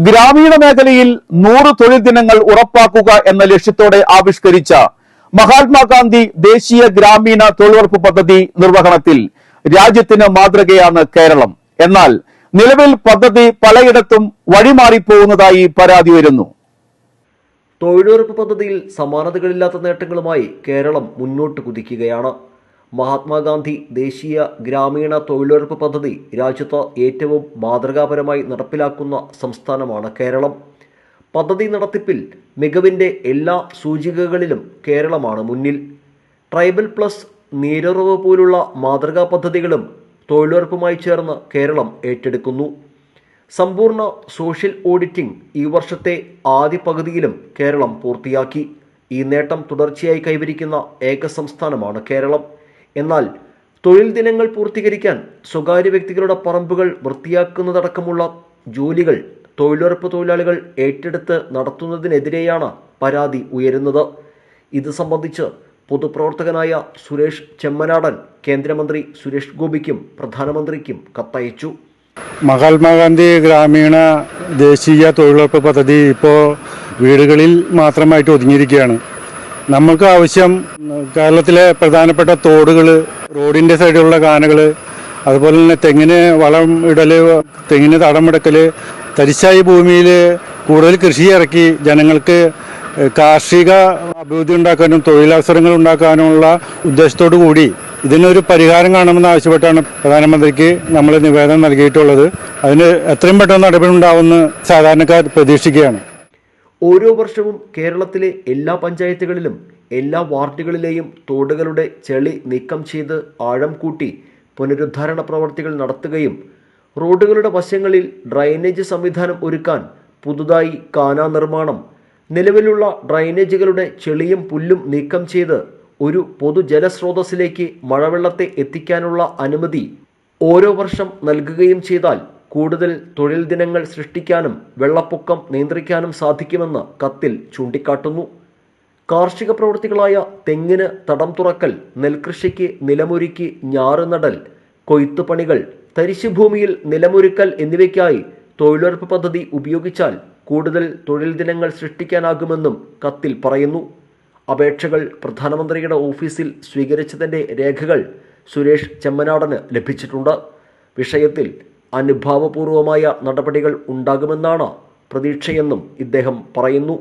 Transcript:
ഗ്രാമീണ മേഖലയിൽ 100 തൊഴിൽ ദിനങ്ങൾ ഉറപ്പാക്കുക എന്ന ലക്ഷ്യത്തോടെ ആവിഷ്കരിച്ച മഹാത്മാഗാന്ധി ദേശീയ ഗ്രാമീണ തൊഴിലുറപ്പ് പദ്ധതി നിർവഹണത്തിൽ രാജ്യത്തിന് മാതൃകയാണ് കേരളം. എന്നാൽ നിലവിൽ പദ്ധതി പലയിടത്തും വഴിമാറിപ്പോകുന്നതായി പരാതി വരുന്നു. തൊഴിലുറപ്പ് പദ്ധതിയിൽ സമാനതകളില്ലാത്ത നേട്ടങ്ങളുമായി കേരളം മുന്നോട്ട് കുതിക്കുകയാണ്. മഹാത്മാഗാന്ധി ദേശീയ ഗ്രാമീണ തൊഴിലുറപ്പ് പദ്ധതി രാജ്യത്ത് ഏറ്റവും മാതൃകാപരമായി നടപ്പിലാക്കുന്ന സംസ്ഥാനമാണ് കേരളം. പദ്ധതി നടത്തിപ്പിൽ മികവിൻ്റെ എല്ലാ സൂചികകളിലും കേരളമാണ് മുന്നിൽ. ട്രൈബൽ പ്ലസ്, നീരുറവ് പോലുള്ള മാതൃകാ പദ്ധതികളും തൊഴിലുറപ്പുമായി ചേർന്ന് കേരളം ഏറ്റെടുക്കുന്നു. സമ്പൂർണ്ണ സോഷ്യൽ ഓഡിറ്റിംഗ് ഈ വർഷത്തെ ആദ്യ പകുതിയിലും കേരളം പൂർത്തിയാക്കി. ഈ നേട്ടം തുടർച്ചയായി കൈവരിക്കുന്ന ഏക സംസ്ഥാനമാണ് കേരളം. എന്നാൽ തൊഴിൽ ദിനങ്ങൾ പൂർത്തീകരിക്കാൻ സ്വകാര്യ വ്യക്തികളുടെ പറമ്പുകൾ വൃത്തിയാക്കുന്നതടക്കമുള്ള ജോലികൾ തൊഴിലുറപ്പ് തൊഴിലാളികൾ ഏറ്റെടുത്ത് നടത്തുന്നതിനെതിരെയാണ് പരാതി ഉയരുന്നത്. ഇത് സംബന്ധിച്ച് പൊതുപ്രവർത്തകനായ സുരേഷ് ചെമ്മനാടൻ കേന്ദ്രമന്ത്രി സുരേഷ് ഗോപിക്കും പ്രധാനമന്ത്രിക്കും കത്തയച്ചു. മഹാത്മാഗാന്ധി ഗ്രാമീണ ദേശീയ തൊഴിലുറപ്പ് പദ്ധതി ഇപ്പോൾ വീടുകളിൽ മാത്രമായിട്ട് ഒതുങ്ങിയിരിക്കുകയാണ്. നമ്മൾക്ക് ആവശ്യം കേരളത്തിലെ പ്രധാനപ്പെട്ട തോടുകൾ, റോഡിൻ്റെ സൈഡിലുള്ള കാനകൾ, അതുപോലെ തന്നെ തെങ്ങിന് വളം ഇടൽ, തെങ്ങിന് തടമെടുക്കൽ, തരിശായി ഭൂമിയിൽ കൂടുതൽ കൃഷി ഇറക്കി ജനങ്ങൾക്ക് കാർഷിക അഭിവൃദ്ധി ഉണ്ടാക്കാനും തൊഴിലവസരങ്ങൾ ഉണ്ടാക്കാനുമുള്ള ഉദ്ദേശത്തോടു കൂടി ഇതിനൊരു പരിഹാരം കാണുമെന്ന് ആവശ്യപ്പെട്ടാണ് പ്രധാനമന്ത്രിക്ക് നമ്മൾ നിവേദനം നൽകിയിട്ടുള്ളത്. അതിന് എത്രയും പെട്ടെന്ന് നടപടിയുണ്ടാവുമെന്ന് സാധാരണക്കാർ പ്രതീക്ഷിക്കുകയാണ്. ഓരോ വർഷവും കേരളത്തിലെ എല്ലാ പഞ്ചായത്തുകളിലും എല്ലാ വാർഡുകളിലെയും തോടുകളുടെ ചെളി നീക്കം ചെയ്ത് ആഴം കൂട്ടി പുനരുദ്ധാരണ പ്രവർത്തികൾ നടത്തുകയും റോഡുകളുടെ വശങ്ങളിൽ ഡ്രൈനേജ് സംവിധാനം ഒരുക്കാൻ പുതുതായി കാന നിർമ്മാണം, നിലവിലുള്ള ഡ്രൈനേജുകളുടെ ചെളിയും പുല്ലും നീക്കം ചെയ്ത് ഒരു പൊതുജലസ്രോതസ്സിലേക്ക് മഴവെള്ളത്തെ എത്തിക്കാനുള്ള അനുമതി ഓരോ വർഷം നൽകുകയും ചെയ്താൽ കൂടുതൽ തൊഴിൽ ദിനങ്ങൾ സൃഷ്ടിക്കാനും വെള്ളപ്പൊക്കം നിയന്ത്രിക്കാനും സാധിക്കുമെന്ന് കത്തിൽ ചൂണ്ടിക്കാട്ടുന്നു. കാർഷിക പ്രവൃത്തികളായ തെങ്ങിന് തടം തുറക്കൽ, നെൽകൃഷിക്ക് നിലമൊരുക്കി ഞാറുനടൽ, കൊയ്ത്തുപണികൾ, തരിശുഭൂമിയിൽ നിലമൊരുക്കൽ എന്നിവയ്ക്കായി തൊഴിലുറപ്പ് പദ്ധതി ഉപയോഗിച്ചാൽ കൂടുതൽ തൊഴിൽ ദിനങ്ങൾ സൃഷ്ടിക്കാനാകുമെന്നും കത്തിൽ പറയുന്നു. അപേക്ഷകൾ പ്രധാനമന്ത്രിയുടെ ഓഫീസിൽ സ്വീകരിച്ചതിൻ്റെ രേഖകൾ സുരേഷ് ചെമ്മനാടന് ലഭിച്ചിട്ടുണ്ട്. വിഷയത്തിൽ അനുഭാവപൂർവമായ നടപടികൾ ഉണ്ടാകുമെന്നാണ് പ്രതീക്ഷയെന്നും ഇദ്ദേഹം പറയുന്നു.